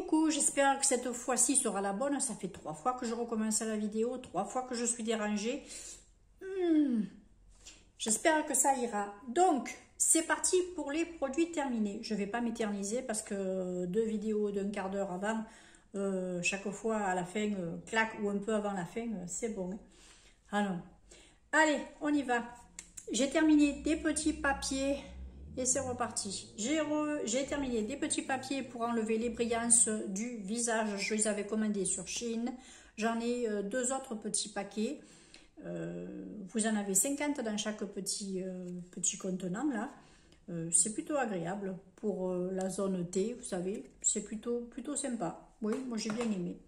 coucou, j'espère que cette fois-ci sera la bonne. Ça fait 3 fois que je recommence la vidéo, 3 fois que je suis dérangée. J'espère que ça ira. Donc, c'est parti pour les produits terminés. Je ne vais pas m'éterniser parce que 2 vidéos d'un quart d'heure avant, chaque fois à la fin, clac, ou un peu avant la fin, c'est bon. Alors, allez, on y va. J'ai terminé des petits papiers et c'est reparti. J'ai terminé des petits papiers pour enlever les brillances du visage. Je les avais commandés sur Shein. J'en ai 2 autres petits paquets. Vous en avez 50 dans chaque petit contenant là. C'est plutôt agréable pour la zone T, vous savez. C'est plutôt sympa. Oui, moi j'ai bien aimé.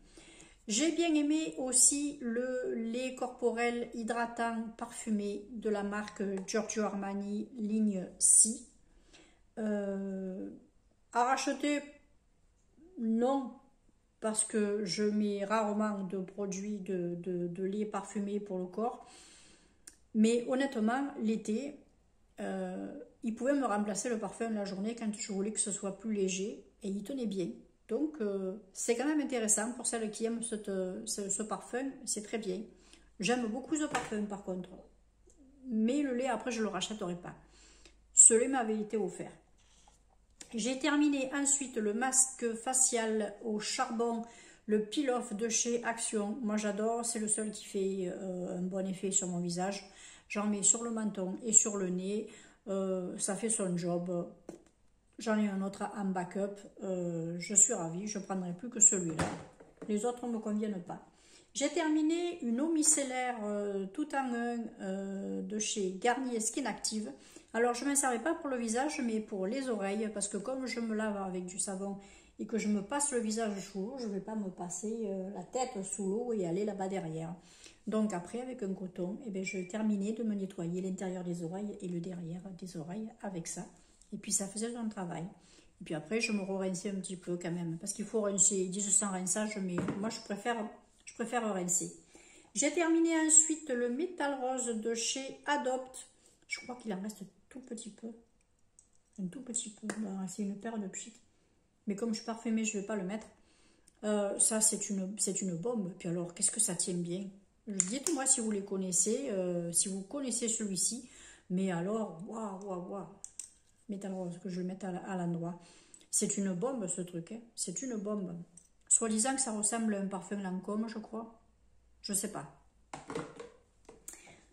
J'ai bien aimé aussi le lait corporel hydratant parfumé de la marque Giorgio Armani ligne C. À racheter, non, parce que je mets rarement de produits de lait parfumé pour le corps. Mais honnêtement, l'été, il pouvait me remplacer le parfum la journée quand je voulais que ce soit plus léger et il tenait bien. Donc, c'est quand même intéressant pour celles qui aiment ce parfum, c'est très bien. J'aime beaucoup ce parfum par contre. Mais le lait, après, je ne le rachèterai pas. Ce lait m'avait été offert. J'ai terminé ensuite le masque facial au charbon, le peel-off de chez Action. Moi, j'adore, c'est le seul qui fait un bon effet sur mon visage. J'en mets sur le menton et sur le nez. Ça fait son job. J'en ai un autre en backup. Je suis ravie. Je ne prendrai plus que celui-là. Les autres ne me conviennent pas. J'ai terminé une eau micellaire tout en un de chez Garnier Skin Active. Alors, je ne m'en servais pas pour le visage, mais pour les oreilles. Parce que comme je me lave avec du savon et que je me passe le visage sous l'eau, je ne vais pas me passer la tête sous l'eau et aller là-bas derrière. Donc après, avec un coton, eh bien, je terminais de me nettoyer l'intérieur des oreilles et le derrière des oreilles avec ça. Et puis ça faisait son travail. Et puis après, je me rinçais un petit peu quand même. Parce qu'il faut rincer, ils disent sans rinçage, mais moi je préfère rincer. J'ai terminé ensuite le métal rose de chez Adopt. Je crois qu'il en reste tout petit peu. Un tout petit peu. C'est une paire de pchit. Mais comme je suis parfumée, je ne vais pas le mettre. Ça, c'est une bombe. Puis alors, qu'est-ce que ça tient bien? Dites-moi si vous les connaissez, si vous connaissez celui-ci. Mais alors, waouh. Métal rose, que je le mette à l'endroit. C'est une bombe, ce truc. Hein. C'est une bombe. Soi-disant que ça ressemble à un parfum Lancôme, je crois. Je sais pas.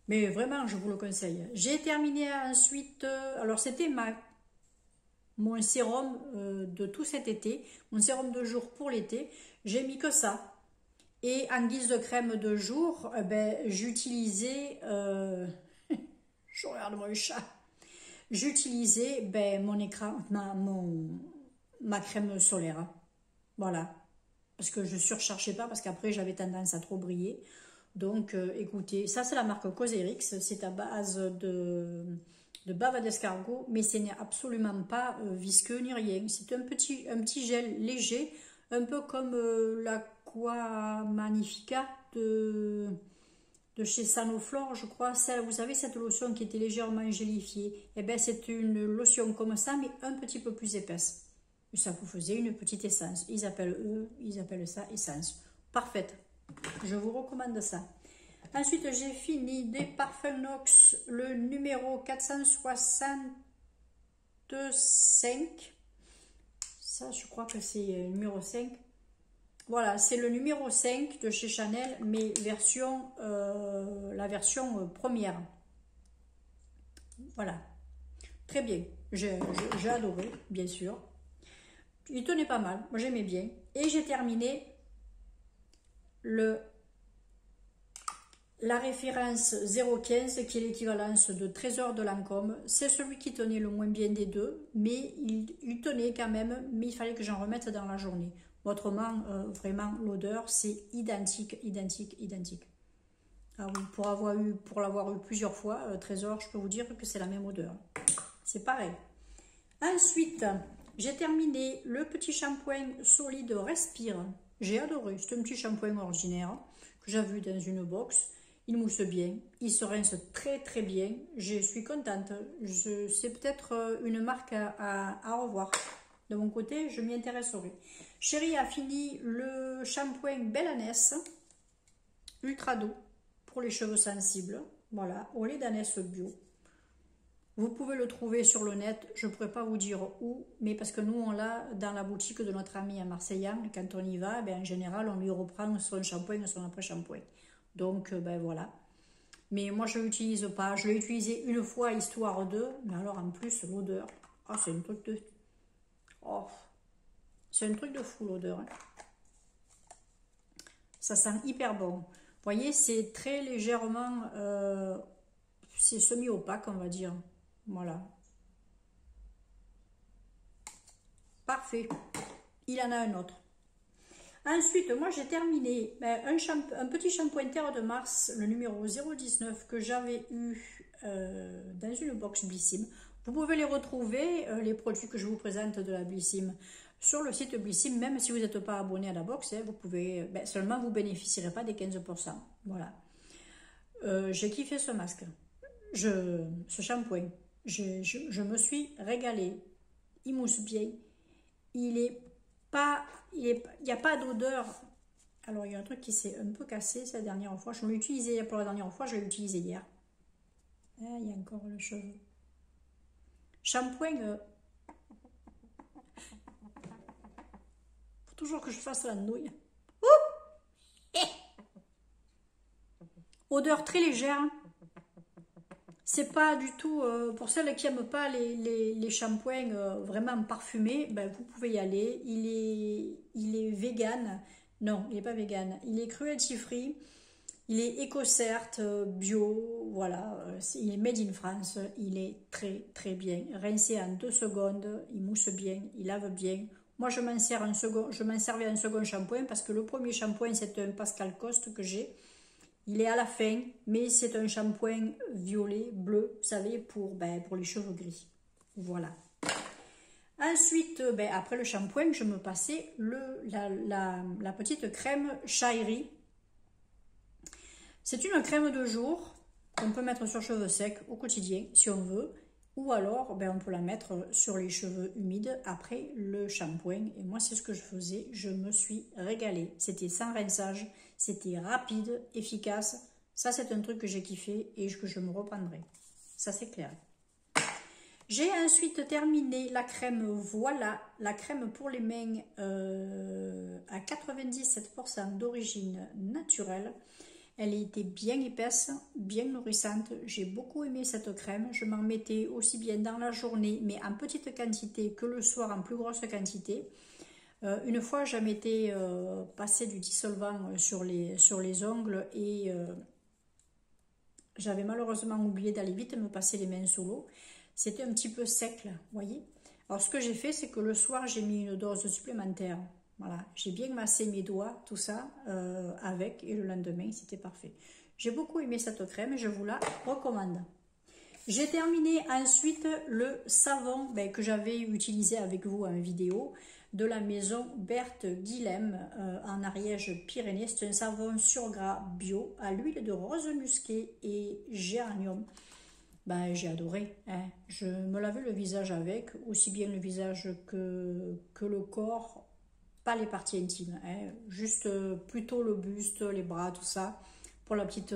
Mais vraiment, je vous le conseille. J'ai terminé ensuite... alors, c'était mon sérum de tout cet été. Mon sérum de jour pour l'été. J'ai mis que ça. Et en guise de crème de jour, j'utilisais... je regarde mon chat. J'utilisais mon écran, ma crème solaire. Voilà. Parce que je ne surchargeais pas, parce qu'après j'avais tendance à trop briller. Donc écoutez, ça c'est la marque Cosrx, c'est à base de bave d'escargot, mais ce n'est absolument pas visqueux ni rien. C'est un petit gel léger, un peu comme l'Aqua Magnifica de chez Sanoflore, je crois. Vous savez, cette lotion qui était légèrement gélifiée. Eh bien, c'est une lotion comme ça, mais un petit peu plus épaisse. Et ça vous faisait une petite essence. Ils appellent ça essence. Parfaite. Je vous recommande ça. Ensuite, j'ai fini des parfums Nox, le numéro 465. Ça, je crois que c'est le numéro 5. Voilà, c'est le numéro 5 de chez Chanel, mais la version première. Voilà, très bien. J'ai adoré, bien sûr. Il tenait pas mal, moi j'aimais bien. Et j'ai terminé la référence 015, qui est l'équivalence de Trésor de Lancôme. C'est celui qui tenait le moins bien des deux, mais il tenait quand même, mais il fallait que j'en remette dans la journée. Autrement, vraiment, l'odeur, c'est identique. Ah oui, pour l'avoir eu plusieurs fois, Trésor, je peux vous dire que c'est la même odeur. C'est pareil. Ensuite, j'ai terminé le petit shampoing solide Respire. J'ai adoré. C'est un petit shampoing ordinaire que j'ai vu dans une box. Il mousse bien. Il se rince très bien. Je suis contente. C'est peut-être une marque à revoir. De mon côté, je m'y intéresserai. Chérie a fini le shampoing Bellanes, ultra doux, pour les cheveux sensibles. Voilà, au lait d'ânesse bio. Vous pouvez le trouver sur le net, je ne pourrais pas vous dire où, mais parce que nous, on l'a dans la boutique de notre ami à Marseillan. Quand on y va, ben, en général, on lui reprend son shampoing et son après-shampoing. Donc, ben voilà. Mais moi, je ne l'utilise pas. Je l'ai utilisé une fois, histoire de... Mais alors, en plus, l'odeur... Oh, c'est un truc de... Oh, c'est un truc de fou, l'odeur. Hein. Ça sent hyper bon. Vous voyez, c'est très légèrement... c'est semi-opaque, on va dire. Voilà. Parfait. Il en a un autre. Ensuite, moi, j'ai terminé un petit shampoing Terre de Mars, le numéro 019, que j'avais eu dans une box Blissim. Vous pouvez les retrouver, les produits que je vous présente de la Blissim, sur le site Blissim, même si vous n'êtes pas abonné à la box, hein, vous pouvez, seulement vous ne bénéficierez pas des 15%. Voilà. J'ai kiffé ce masque, ce shampoing. Je me suis régalée. Il mousse bien. Il n'y a pas d'odeur. Alors, il y a un truc qui s'est un peu cassé cette dernière fois. Je l'ai utilisé pour la dernière fois, je l'ai utilisé hier. Ah, il y a encore le cheveu. Shampoing. Faut toujours que je fasse la nouille. Odeur très légère. C'est pas du tout, pour celles qui n'aiment pas les shampoings vraiment parfumés, ben, vous pouvez y aller. Il est vegan. Non, il n'est pas vegan. Il est cruelty free. Il est éco-cert, bio. Voilà. Il est made in France. Il est très très bien. Rincé en 2 secondes. Il mousse bien. Il lave bien. Moi, je m'en servais un second shampoing parce que le premier shampoing, c'est un Pascal Coste que j'ai. Il est à la fin, mais c'est un shampoing violet, bleu, vous savez, pour les cheveux gris. Voilà. Ensuite, après le shampoing, je me passais la petite crème Shairi. C'est une crème de jour qu'on peut mettre sur cheveux secs au quotidien, si on veut. Ou alors, on peut la mettre sur les cheveux humides après le shampoing. Et moi, c'est ce que je faisais. Je me suis régalée. C'était sans rinçage. C'était rapide, efficace. Ça, c'est un truc que j'ai kiffé et que je me reprendrai. Ça, c'est clair. J'ai ensuite terminé la crème Voilà. La crème pour les mains à 97% d'origine naturelle. Elle était bien épaisse, bien nourrissante. J'ai beaucoup aimé cette crème. Je m'en mettais aussi bien dans la journée, mais en petite quantité, que le soir en plus grosse quantité. Une fois, je m'étais passé du dissolvant sur les ongles et j'avais malheureusement oublié d'aller vite me passer les mains sous l'eau. C'était un petit peu sec, là, vous voyez. Alors, ce que j'ai fait, c'est que le soir, j'ai mis une dose supplémentaire. Voilà, j'ai bien massé mes doigts, tout ça, avec, et le lendemain, c'était parfait. J'ai beaucoup aimé cette crème et je vous la recommande. J'ai terminé ensuite le savon que j'avais utilisé avec vous en vidéo de la maison Berthe Guilhem en Ariège-Pyrénées. C'est un savon sur gras bio à l'huile de rose musquée et géranium. J'ai adoré. Hein. Je me lavais le visage avec, aussi bien le visage que le corps. Pas les parties intimes, hein, juste plutôt le buste, les bras, tout ça, pour la petite,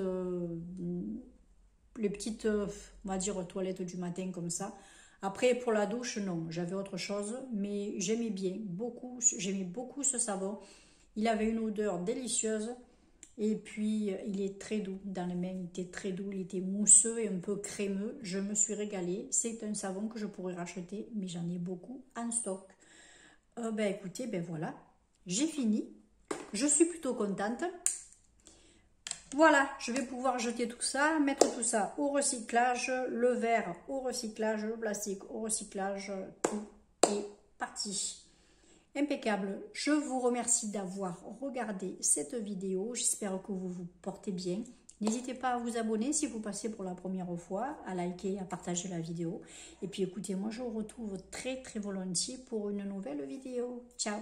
les petites, on va dire, toilettes du matin comme ça. Après, pour la douche, non, j'avais autre chose, mais j'aimais bien, j'aimais beaucoup ce savon. Il avait une odeur délicieuse et puis il est très doux dans les mains, il était très doux, il était mousseux et un peu crémeux. Je me suis régalée. C'est un savon que je pourrais racheter, mais j'en ai beaucoup en stock. Écoutez, voilà, j'ai fini. Je suis plutôt contente. Voilà, je vais pouvoir jeter tout ça, mettre tout ça au recyclage, le verre au recyclage, le plastique au recyclage, tout est parti. Impeccable. Je vous remercie d'avoir regardé cette vidéo. J'espère que vous vous portez bien. N'hésitez pas à vous abonner si vous passez pour la première fois, à liker, à partager la vidéo. Et puis écoutez, moi je vous retrouve très très volontiers pour une nouvelle vidéo. Ciao!